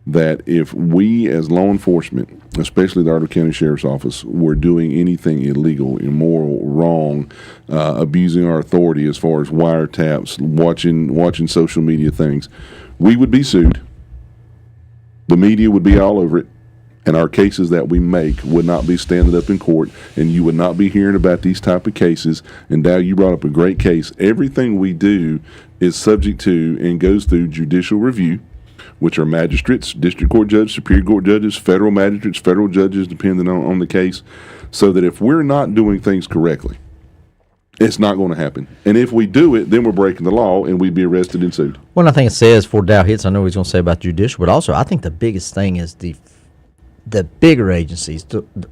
that if we as law enforcement, especially the Iredell County Sheriff's Office, were doing anything illegal, immoral, wrong, abusing our authority as far as wiretaps, watching social media things, we would be sued. The media would be all over it, and our cases that we make would not be standing up in court, and you would not be hearing about these type of cases. And Dow, you brought up a great case. Everything we do is subject to and goes through judicial review, which are magistrates, district court judges, superior court judges, federal magistrates, federal judges, depending on the case, so that if we're not doing things correctly, it's not going to happen. And if we do it, then we're breaking the law, and we'd be arrested and sued. One, I think it says, before Dow hits, I know what he's going to say about judicial, but also I think the biggest thing is the bigger agencies, and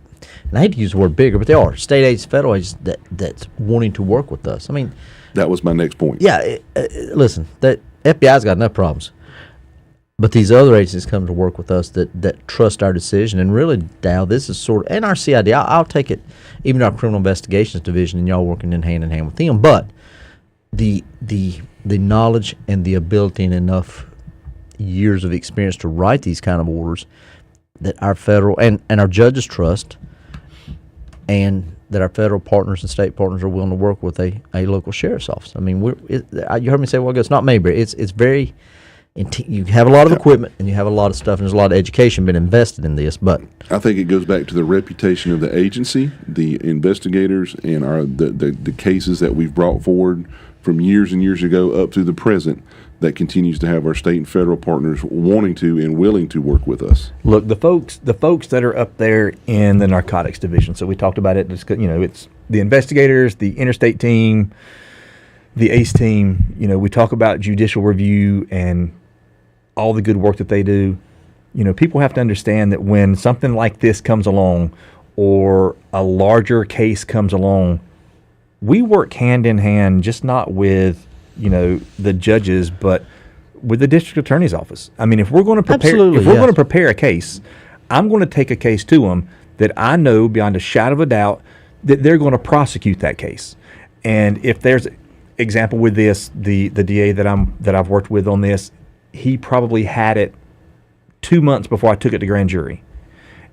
I hate to use the word bigger, but they are, state agencies, federal agencies, that's wanting to work with us. I mean, that was my next point. Yeah, listen, the FBI's got enough problems. But these other agencies come to work with us that trust our decision. And really, Dow, this is sort of, and our CID, I'll take it, even our Criminal Investigations Division, and y'all working in hand with them. But the knowledge and the ability and enough years of experience to write these kind of orders that our federal and our judges trust, and that our federal partners and state partners are willing to work with a local sheriff's office. I mean, you heard me say a while ago, it's not Mayberry. It's very you have a lot of equipment and you have a lot of stuff, and there's a lot of education been invested in this. But I think it goes back to the reputation of the agency, the investigators, and the cases that we've brought forward from years and years ago up to the present that continues to have our state and federal partners wanting to and willing to work with us. Look, the folks that are up there in the narcotics division. So we talked about it. It's the investigators, the interstate team, the ACE team. We talk about judicial review and all the good work that they do. People have to understand that when something like this comes along or a larger case comes along, we work hand in hand, just not with, the judges, but with the district attorney's office. I mean, if we're going to prepare, going to prepare a case, I'm going to take a case to them that I know beyond a shadow of a doubt that they're going to prosecute that case. And if there's example with this, the DA that I've worked with on this, he probably had it 2 months before I took it to grand jury.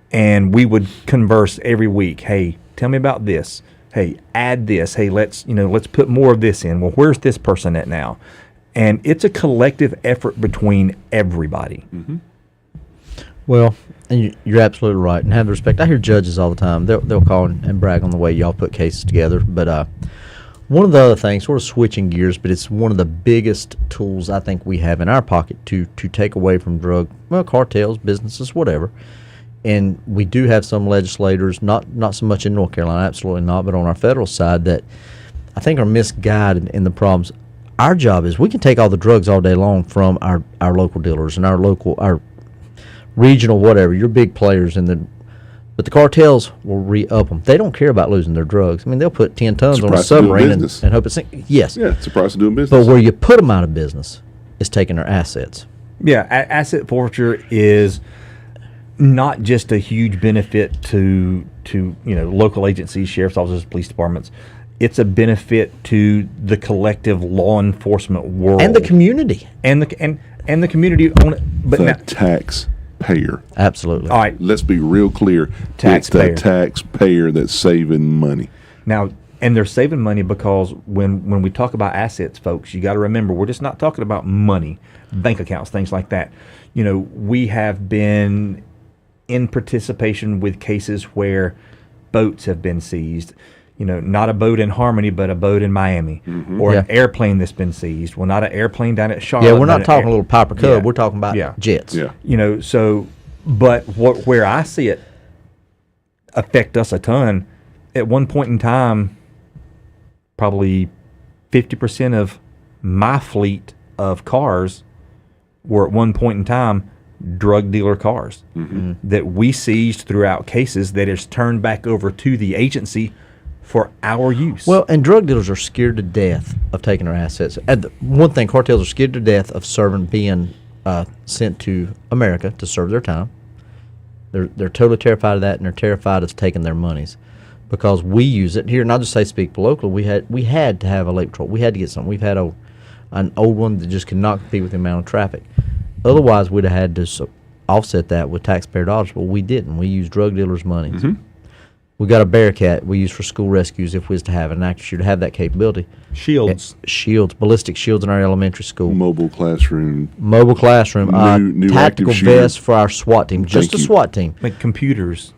And we would converse every week. Hey, tell me about this. Hey, add this. Hey, let's put more of this in. Well, where's this person at now? And it's a collective effort between everybody. Mm-hmm. Well, and you're absolutely right. And have respect. I hear judges all the time. They'll call and brag on the way y'all put cases together. But one of the other things, sort of switching gears, but it's one of the biggest tools I think we have in our pocket to take away from cartels, businesses, whatever. And we do have some legislators, not so much in North Carolina, absolutely not, but on our federal side that I think are misguided in the problems. Our job is we can take all the drugs all day long from our local dealers and our regional whatever, your big players but the cartels will re-up them. They don't care about losing their drugs. I mean, they'll put 10 tons on a submarine and hope it sinks. Yes. Yeah, it's the price of doing business. But where you put them out of business is taking their assets. Yeah, asset forfeiture is not just a huge benefit to local agencies, sheriff's offices, police departments. It's a benefit to the collective law enforcement world and the community and the community on it. But the taxpayer, absolutely. All right, let's be real clear. Taxpayer. It's the taxpayer that's saving money now, and they're saving money because when we talk about assets, folks, you got to remember we're just not talking about money, bank accounts, things like that. We have been in participation with cases where boats have been seized. Not a boat in Harmony, but a boat in Miami, or an airplane that's been seized. Well, not an airplane down at Charlotte. Yeah, we're not talking a little Piper Cub. Yeah. We're talking about jets. Yeah. But where I see it affect us a ton, at one point in time, probably 50% of my fleet of cars were at one point in time drug dealer cars that we seized throughout cases that is turned back over to the agency for our use. Well, and drug dealers are scared to death of taking their assets. And one thing, cartels are scared to death of being sent to America to serve their time. They're totally terrified of that, and they're terrified of taking their monies because we use it here. And I'll just say, speak locally. We had to have a lake patrol. We had to get something. We've had an old one that just could not compete with the amount of traffic. Otherwise, we'd have had to offset that with taxpayer dollars, but we didn't. We used drug dealers' money. We got a Bearcat we use for school rescues if we was to have it. And actually, to have that capability. Shields, ballistic shields in our elementary school. Mobile classroom. New tactical vests for our SWAT team. Just a SWAT team. Like computers.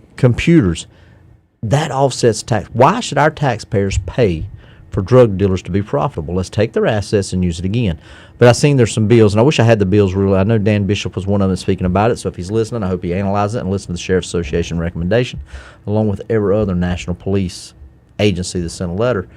That offsets tax. Why should our taxpayers pay for drug dealers to be profitable? Let's take their assets and use it again. But I've seen there's some bills, and I wish I had the bills really. I know Dan Bishop was one of them speaking about it, so if he's listening, I hope he analyzes it and listens to the Sheriff's Association recommendation, along with every other national police agency that sent a letter.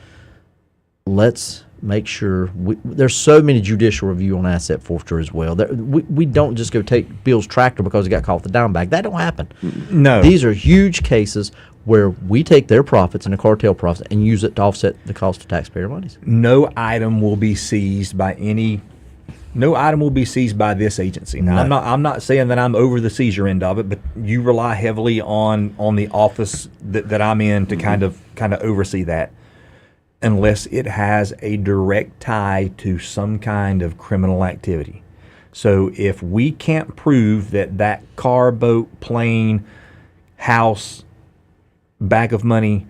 Let's make sure there's so many judicial review on asset forfeiture as well. We don't just go take Bill's tractor because he got caught with a dime bag. That don't happen. No. These are huge cases where we take their profits and the cartel profits and use it to offset the cost of taxpayer monies. No item will be seized by this agency. Now, No. I'm not saying that I'm over the seizure end of it, but you rely heavily on the office that I'm in to kind of oversee that, unless it has a direct tie to some kind of criminal activity. So if we can't prove that car, boat, plane, house, bag of money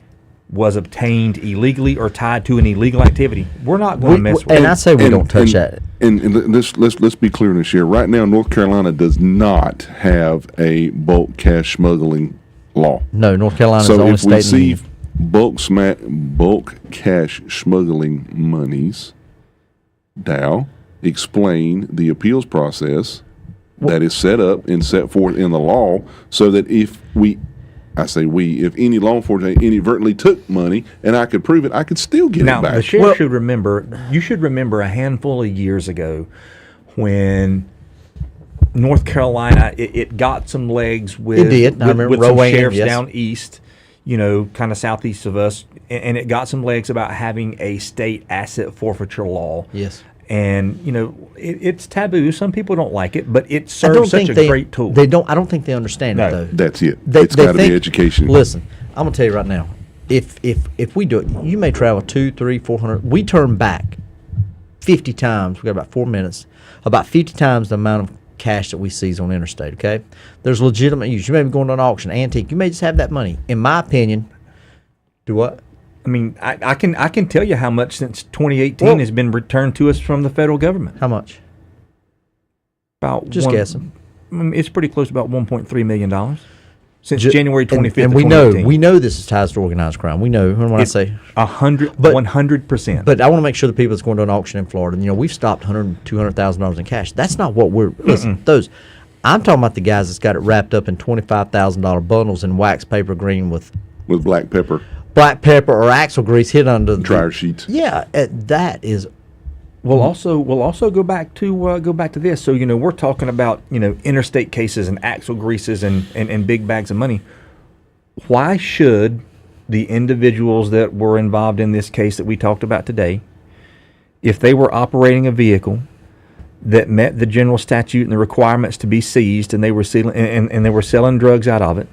was obtained illegally or tied to an illegal activity, we're not going to mess with it. And I say we don't touch that. And let's be clear in this year. Right now, North Carolina does not have a bulk cash smuggling law. No, North Carolina is so the only if we state in see bulk cash smuggling monies, Dow, explain the appeals process that is set up and set forth in the law, so that if any law enforcement inadvertently took money and I could prove it, I could still get it back. Now, the sheriff should remember a handful of years ago when North Carolina, it got some legs with, It did. I remember with some Rowan, sheriffs yes. down east, kind of southeast of us, and it got some legs about having a state asset forfeiture law. Yes. And it's taboo. Some people don't like it, but it serves such a great tool. They don't. I don't think they understand it though. That's it. It's got to be education. Listen, I'm gonna tell you right now. If we do it, you may travel 200, 300, 400. We turn back 50 times. We got about 4 minutes. About 50 times the amount of cash that we seize on the interstate. Okay, there's legitimate use. You may be going to an auction, antique. You may just have that money. In my opinion, do what? I mean, I can tell you how much since 2018 has been returned to us from the federal government. How much? About guessing. It's pretty close to about $1.3 million since January 25th. And we know this is ties to organized crime. We know when I say 100%. But I want to make sure the people that's going to an auction in Florida, we've stopped $200,000 in cash. That's not what we're listen. Those, I'm talking about the guys that's got it wrapped up in $25,000 bundles in wax paper green with black pepper. Black pepper or axle grease hid under the dryer sheets. Yeah, that is. We'll also go back to this. So we're talking about interstate cases and axle greases and big bags of money. Why should the individuals that were involved in this case that we talked about today, if they were operating a vehicle that met the general statute and the requirements to be seized, and they were and they were selling drugs out of it,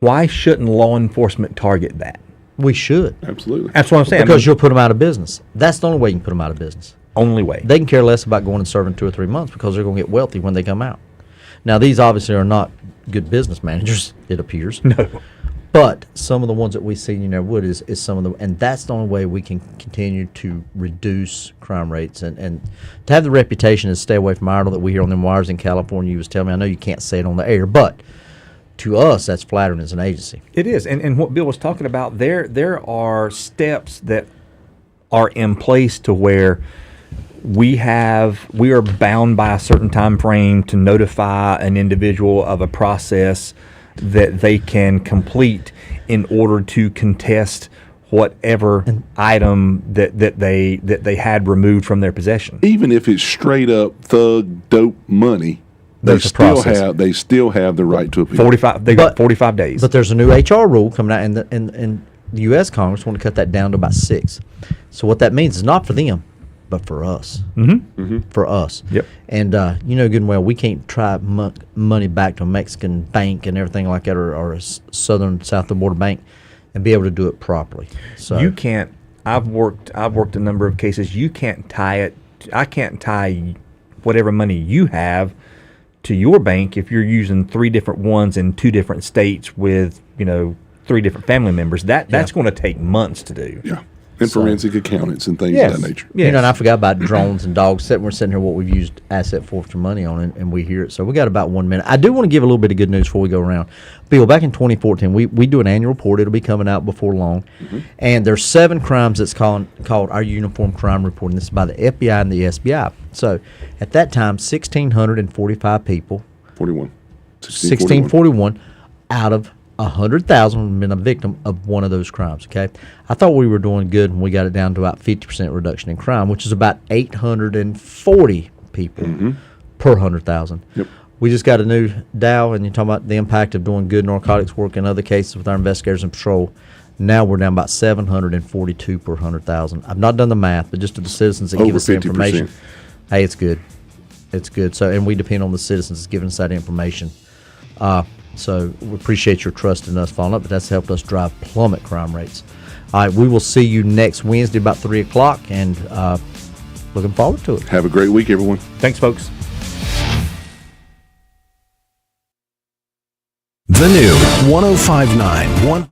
why shouldn't law enforcement target that? We should. Absolutely. That's what I'm saying. Because you'll put them out of business. That's the only way you can put them out of business. Only way. They can care less about going and serving 2 or 3 months because they're going to get wealthy when they come out. Now, these obviously are not good business managers, it appears. No. But some of the ones that we see in Wood is some of the, and that's the only way we can continue to reduce crime rates and to have the reputation to stay away from Iredell that we hear on them wires in California. You was telling me, I know you can't say it on the air, but to us, that's flattering as an agency. It is, and what Bill was talking about, there are steps that are in place to where we are bound by a certain time frame to notify an individual of a process that they can complete in order to contest whatever item that they had removed from their possession. Even if it's straight up thug dope money, they still have the right to appeal. They got 45 days. But there's a new HR rule coming out, and the U.S. Congress want to cut that down to about 6. So what that means is not for them, but for us. For us. Yep. And you know good and well, we can't try money back to a Mexican bank and everything like that, or a southern, south of the border bank, and be able to do it properly. So you can't. I've worked a number of cases. You can't tie it. I can't tie whatever money you have to your bank if you're using 3 different ones in 2 different states with 3 different family members. That's going to take months to do. Yeah. And forensic accountants and things of that nature. Yes. And I forgot about drones and dogs. We're sitting here what we've used asset forfeiture money on, and we hear it. So we got about 1 minute. I do want to give a little bit of good news before we go around. Bill, back in 2014, we do an annual report. It'll be coming out before long. And there's 7 crimes that's called our Uniform Crime Report, and this is by the FBI and the SBI. So at that time, 1,645 people. 1641 out of 100,000 have been a victim of one of those crimes, okay? I thought we were doing good when we got it down to about 50% reduction in crime, which is about 840 people per 100,000. Yep. We just got a new Dow, and you're talking about the impact of doing good narcotics work in other cases with our investigators and patrol. Now we're down about 742 per 100,000. I've not done the math, but just to the citizens that give us the information. Hey, it's good. It's good. So, and we depend on the citizens giving us that information. So we appreciate your trust in us following up, but that's helped us drive plummet crime rates. All right, we will see you next Wednesday about 3 o'clock, and looking forward to it. Have a great week, everyone. Thanks, folks. The new 105.9